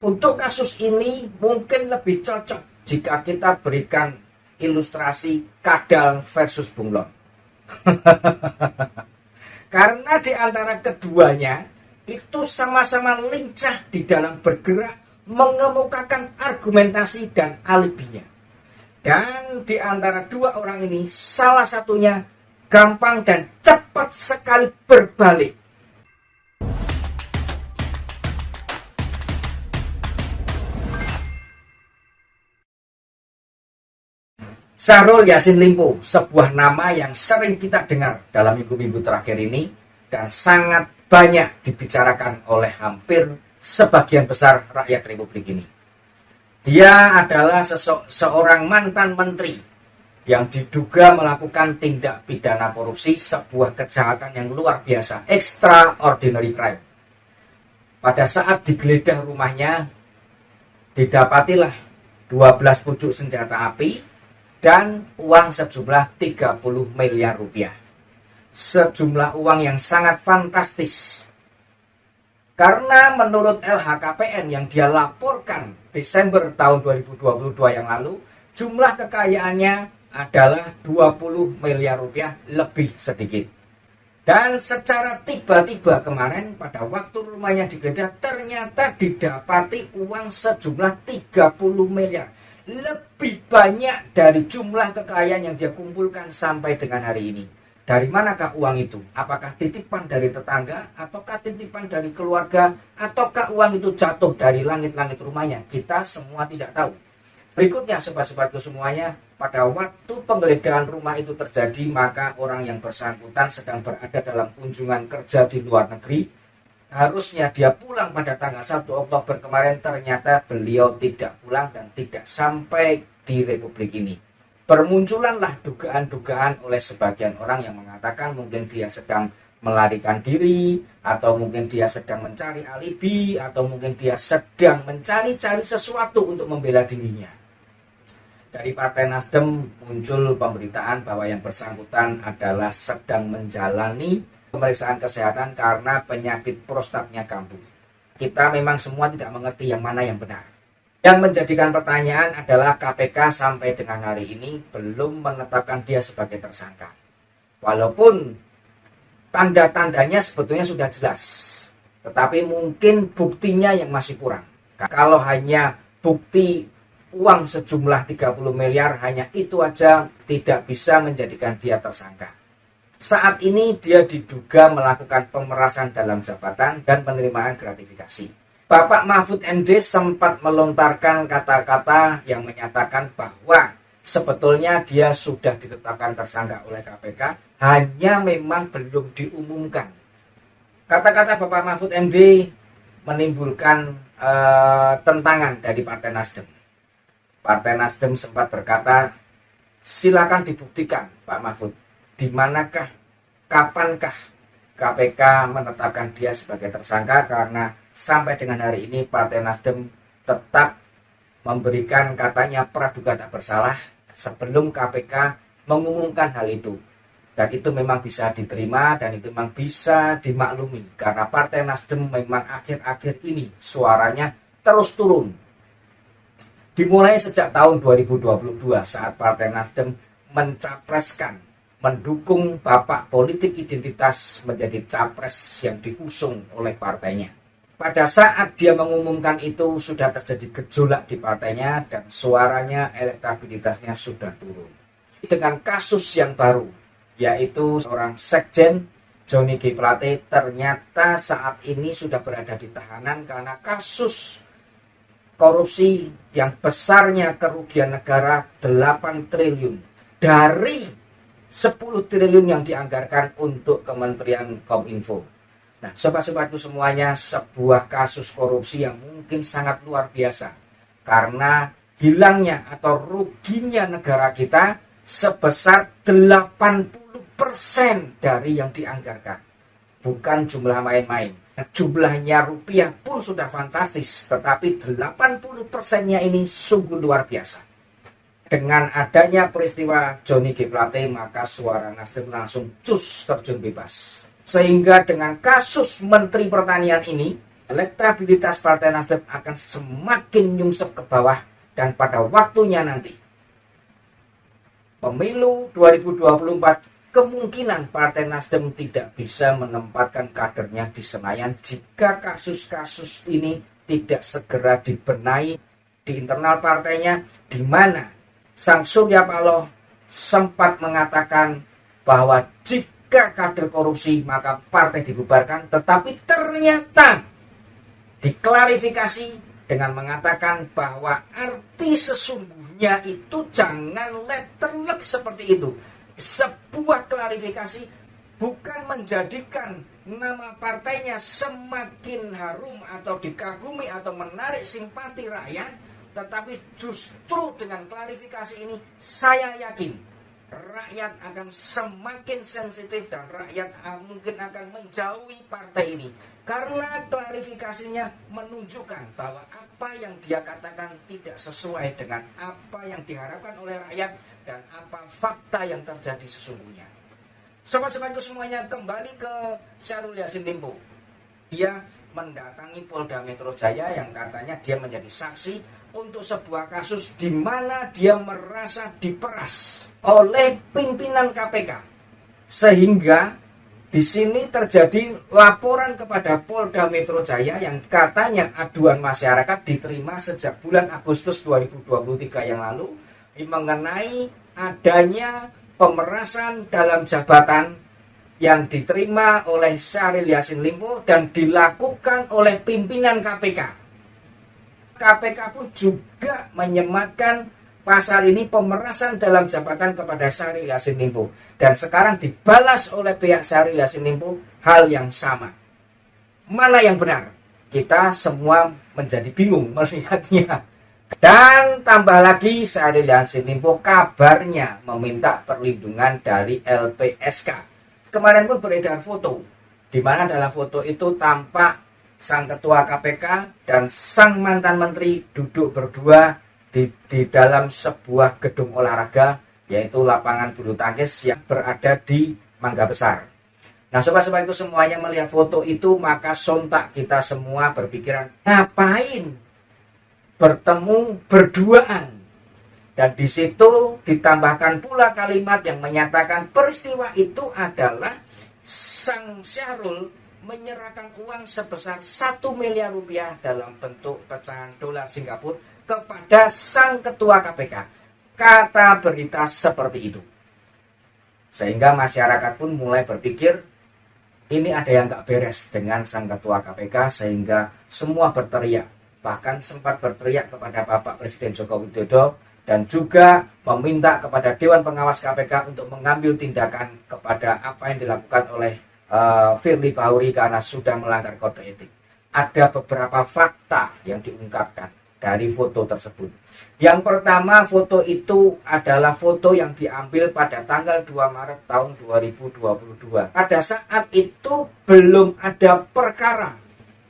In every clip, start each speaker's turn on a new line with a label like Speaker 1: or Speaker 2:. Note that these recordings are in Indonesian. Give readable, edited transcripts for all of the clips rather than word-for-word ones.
Speaker 1: Untuk kasus ini mungkin lebih cocok jika kita berikan ilustrasi kadal versus bunglon. Karena di antara keduanya itu sama-sama lincah di dalam bergerak mengemukakan argumentasi dan alibinya. Dan di antara dua orang ini salah satunya gampang dan cepat sekali berbalik. Syahrul Yassin Limpo, sebuah nama yang sering kita dengar dalam minggu-minggu terakhir ini dan sangat banyak dibicarakan oleh hampir sebagian besar rakyat Republik ini. Dia adalah seorang mantan menteri yang diduga melakukan tindak pidana korupsi, sebuah kejahatan yang luar biasa, extraordinary crime. Pada saat digeledah rumahnya, didapatilah 12 pucuk senjata api dan uang sejumlah 30 miliar rupiah. Sejumlah uang yang sangat fantastis. Karena menurut LHKPN yang dia laporkan Desember tahun 2022 yang lalu, jumlah kekayaannya adalah 20 miliar rupiah lebih sedikit. Dan secara tiba-tiba kemarin pada waktu rumahnya digeledah ternyata didapati uang sejumlah 30 miliar. Lebih banyak dari jumlah kekayaan yang dia kumpulkan sampai dengan hari ini. Dari manakah uang itu? Apakah titipan dari tetangga, ataukah titipan dari keluarga, ataukah uang itu jatuh dari langit-langit rumahnya? Kita semua tidak tahu. Berikutnya sobat-sobatku semuanya, pada waktu penggeledahan rumah itu terjadi, maka orang yang bersangkutan sedang berada dalam kunjungan kerja di luar negeri. Harusnya dia pulang pada tanggal 1 Oktober kemarin, ternyata beliau tidak pulang dan tidak sampai di Republik ini. Bermunculanlah dugaan-dugaan oleh sebagian orang yang mengatakan mungkin dia sedang melarikan diri, atau mungkin dia sedang mencari alibi, atau mungkin dia sedang mencari-cari sesuatu untuk membela dirinya. Dari Partai Nasdem muncul pemberitaan bahwa yang bersangkutan adalah sedang menjalani pemeriksaan kesehatan karena penyakit prostatnya kambuh. Kita memang semua tidak mengerti yang mana yang benar. Yang menjadikan pertanyaan adalah KPK sampai dengan hari ini belum menetapkan dia sebagai tersangka. Walaupun tanda-tandanya sebetulnya sudah jelas, tetapi mungkin buktinya yang masih kurang. Kalau hanya bukti uang sejumlah 30 miliar, hanya itu aja tidak bisa menjadikan dia tersangka. Saat ini dia diduga melakukan pemerasan dalam jabatan dan penerimaan gratifikasi. Bapak Mahfud MD sempat melontarkan kata-kata yang menyatakan bahwa sebetulnya dia sudah ditetapkan tersangka oleh KPK, hanya memang belum diumumkan. Kata-kata Bapak Mahfud MD menimbulkan tentangan dari Partai Nasdem. Partai Nasdem sempat berkata, silakan dibuktikan Pak Mahfud, di manakah, kapankah KPK menetapkan dia sebagai tersangka, karena sampai dengan hari ini Partai Nasdem tetap memberikan katanya praduga tak bersalah sebelum KPK mengumumkan hal itu. Dan itu memang bisa diterima dan itu memang bisa dimaklumi karena Partai Nasdem memang akhir-akhir ini suaranya terus turun. Dimulai sejak tahun 2022 saat Partai Nasdem mencapreskan, mendukung Bapak politik identitas menjadi capres yang diusung oleh partainya. Pada saat dia mengumumkan itu sudah terjadi gejolak di partainya dan suaranya, elektabilitasnya sudah turun. Dengan kasus yang baru, yaitu seorang sekjen Johnny G. Plate ternyata saat ini sudah berada di tahanan karena kasus korupsi yang besarnya kerugian negara 8 triliun dari 10 triliun yang dianggarkan untuk Kementerian Kominfo. Nah, sobat-sobatku semuanya, sebuah kasus korupsi yang mungkin sangat luar biasa karena hilangnya atau ruginya negara kita sebesar 80% dari yang dianggarkan. Bukan jumlah main-main. Jumlahnya rupiah pun sudah fantastis, tetapi 80%-nya ini sungguh luar biasa. Dengan adanya peristiwa Johnny G. Plate, maka suara Nasdem langsung cus terjun bebas. Sehingga dengan kasus Menteri Pertanian ini, elektabilitas Partai Nasdem akan semakin nyungsep ke bawah, dan pada waktunya nanti pemilu 2024 kemungkinan Partai Nasdem tidak bisa menempatkan kadernya di Senayan jika kasus-kasus ini tidak segera dibenahi di internal partainya, di mana Sang Surya Paloh sempat mengatakan bahwa jika kader korupsi maka partai dibubarkan, tetapi ternyata diklarifikasi dengan mengatakan bahwa arti sesungguhnya itu jangan letterlek seperti itu. Sebuah klarifikasi bukan menjadikan nama partainya semakin harum atau dikagumi atau menarik simpati rakyat, tetapi justru dengan klarifikasi ini saya yakin rakyat akan semakin sensitif dan rakyat mungkin akan menjauhi partai ini, karena klarifikasinya menunjukkan bahwa apa yang dia katakan tidak sesuai dengan apa yang diharapkan oleh rakyat dan apa fakta yang terjadi sesungguhnya. Sobat-sobatku semuanya, kembali ke Syahrul Yassin Limpo. Dia mendatangi Polda Metro Jaya yang katanya dia menjadi saksi untuk sebuah kasus di mana dia merasa diperas oleh pimpinan KPK, sehingga di sini terjadi laporan kepada Polda Metro Jaya yang katanya aduan masyarakat diterima sejak bulan Agustus 2023 yang lalu mengenai adanya pemerasan dalam jabatan yang diterima oleh Syahrul Yassin Limpo dan dilakukan oleh pimpinan KPK. KPK pun juga menyematkan pasal ini pemerasan dalam jabatan kepada Syahrul Yassin Limpo, dan sekarang dibalas oleh pihak Syahrul Yassin Limpo hal yang sama. Mana yang benar? Kita semua menjadi bingung melihatnya. Dan tambah lagi Syahrul Yassin Limpo kabarnya meminta perlindungan dari LPSK. Kemarin pun beredar foto, di mana dalam foto itu tampak sang ketua KPK dan sang mantan menteri duduk berdua di dalam sebuah gedung olahraga, yaitu lapangan bulu tangkis yang berada di Mangga Besar. Nah, sobat-sobat itu semuanya melihat foto itu, maka sontak kita semua berpikiran, ngapain bertemu berduaan? Dan di situ ditambahkan pula kalimat yang menyatakan peristiwa itu adalah sang Syahrul menyerahkan uang sebesar 1 miliar rupiah dalam bentuk pecahan dolar Singapura kepada sang ketua KPK. Kata berita seperti itu. Sehingga masyarakat pun mulai berpikir ini ada yang gak beres dengan sang ketua KPK, sehingga semua berteriak. Bahkan sempat berteriak kepada Bapak Presiden Joko Widodo dan juga meminta kepada Dewan Pengawas KPK untuk mengambil tindakan kepada apa yang dilakukan oleh Firly Bahuri karena sudah melanggar kode etik. Ada beberapa fakta yang diungkapkan dari foto tersebut. Yang pertama, foto itu adalah foto yang diambil pada tanggal 2 Maret tahun 2022. Pada saat itu belum ada perkara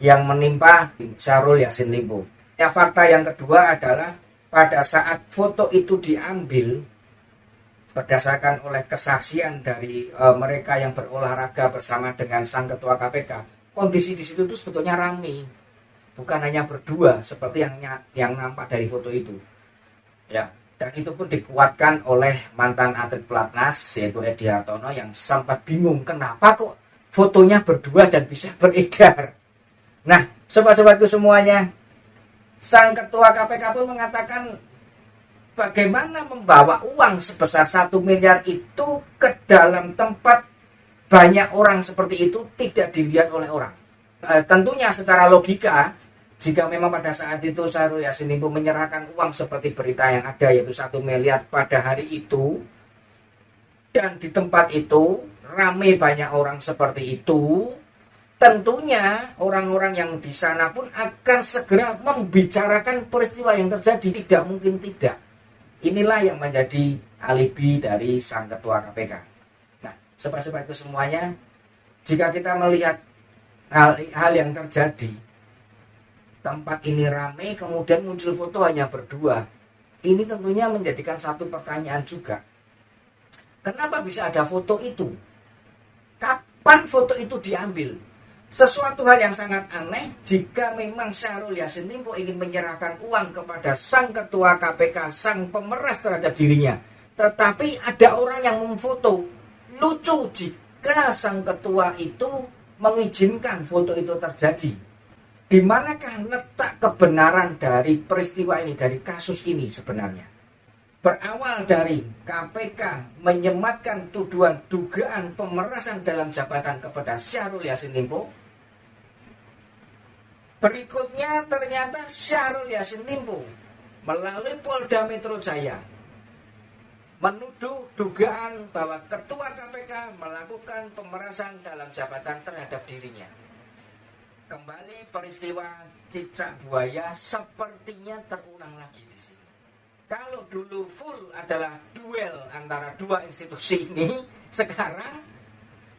Speaker 1: yang menimpa Syahrul Yassin Limpo. Ya, fakta yang kedua adalah pada saat foto itu diambil, berdasarkan oleh kesaksian dari mereka yang berolahraga bersama dengan sang ketua KPK, kondisi di situ tuh sebetulnya ramai, bukan hanya berdua seperti yang nampak dari foto itu. Ya, dan itu pun dikuatkan oleh mantan atlet pelatnas yaitu Edi Hartono yang sempat bingung kenapa kok fotonya berdua dan bisa beredar. Nah, sobat-sobatku semuanya, sang ketua KPK pun mengatakan bagaimana membawa uang sebesar 1 miliar itu ke dalam tempat banyak orang seperti itu tidak dilihat oleh orang. Tentunya secara logika, jika memang pada saat itu Syahrul Yassin Limpo menyerahkan uang seperti berita yang ada, yaitu 1 miliar pada hari itu, dan di tempat itu ramai banyak orang seperti itu, tentunya orang-orang yang di sana pun akan segera membicarakan peristiwa yang terjadi. Tidak mungkin tidak. Inilah yang menjadi alibi dari sang ketua KPK. Nah, sobat-sobat itu semuanya, jika kita melihat hal yang terjadi, tempat ini ramai, kemudian muncul foto hanya berdua, ini tentunya menjadikan satu pertanyaan juga. Kenapa bisa ada foto itu? Kapan foto itu diambil? Sesuatu hal yang sangat aneh jika memang Syahrul Yassin Limpo ingin menyerahkan uang kepada sang ketua KPK, sang pemeras terhadap dirinya. Tetapi ada orang yang memfoto. Lucu jika sang ketua itu mengizinkan foto itu terjadi. Di manakah letak kebenaran dari peristiwa ini, dari kasus ini sebenarnya? Berawal dari KPK menyematkan tuduhan dugaan pemerasan dalam jabatan kepada Syahrul Yassin Limpo. Berikutnya ternyata Syahrul Yassin Limpo melalui Polda Metro Jaya menuduh dugaan bahwa ketua KPK melakukan pemerasan dalam jabatan terhadap dirinya. Kembali peristiwa cicak buaya sepertinya terulang lagi di sini. Kalau dulu full adalah duel antara dua institusi ini, sekarang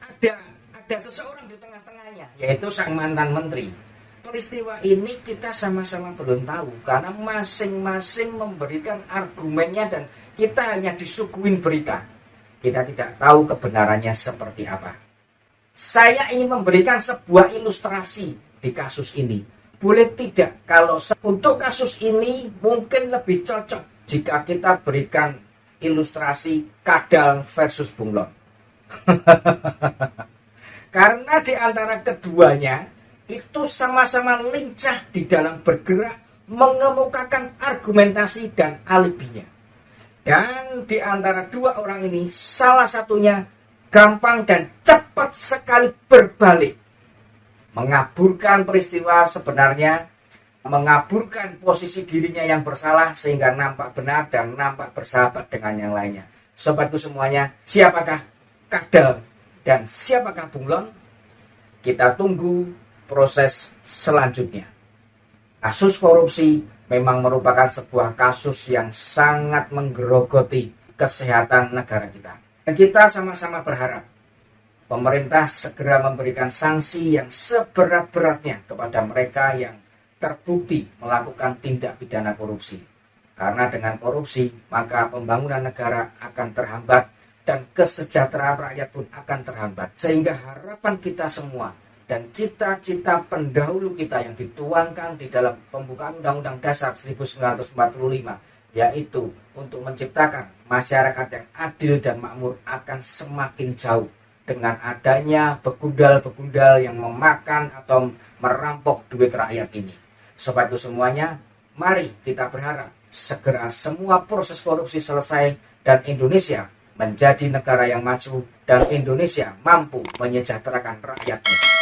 Speaker 1: ada seseorang di tengah-tengahnya, yaitu sang mantan menteri. Peristiwa ini kita sama-sama belum tahu karena masing-masing memberikan argumennya dan kita hanya disuguhin berita. Kita tidak tahu kebenarannya seperti apa. Saya ingin memberikan sebuah ilustrasi di kasus ini. Boleh tidak kalau untuk kasus ini mungkin lebih cocok jika kita berikan ilustrasi Kadal versus Bunglon. Karena di antara keduanya itu sama-sama lincah di dalam bergerak mengemukakan argumentasi dan alibinya. Dan di antara dua orang ini salah satunya gampang dan cepat sekali berbalik, mengaburkan peristiwa sebenarnya, mengaburkan posisi dirinya yang bersalah sehingga nampak benar dan nampak bersahabat dengan yang lainnya. Sobatku semuanya, siapakah Kadal dan siapakah Bunglon? Kita tunggu proses selanjutnya. Kasus korupsi memang merupakan sebuah kasus yang sangat menggerogoti kesehatan negara kita. Dan kita sama-sama berharap pemerintah segera memberikan sanksi yang seberat-beratnya kepada mereka yang terbukti melakukan tindak pidana korupsi. Karena dengan korupsi, maka pembangunan negara akan terhambat dan kesejahteraan rakyat pun akan terhambat. Sehingga harapan kita semua dan cita-cita pendahulu kita yang dituangkan di dalam pembukaan Undang-Undang Dasar 1945, yaitu untuk menciptakan masyarakat yang adil dan makmur akan semakin jauh dengan adanya begundal-begundal yang memakan atau merampok duit rakyat ini. Sobatku semuanya, mari kita berharap segera semua proses korupsi selesai dan Indonesia menjadi negara yang maju dan Indonesia mampu menyejahterakan rakyatnya.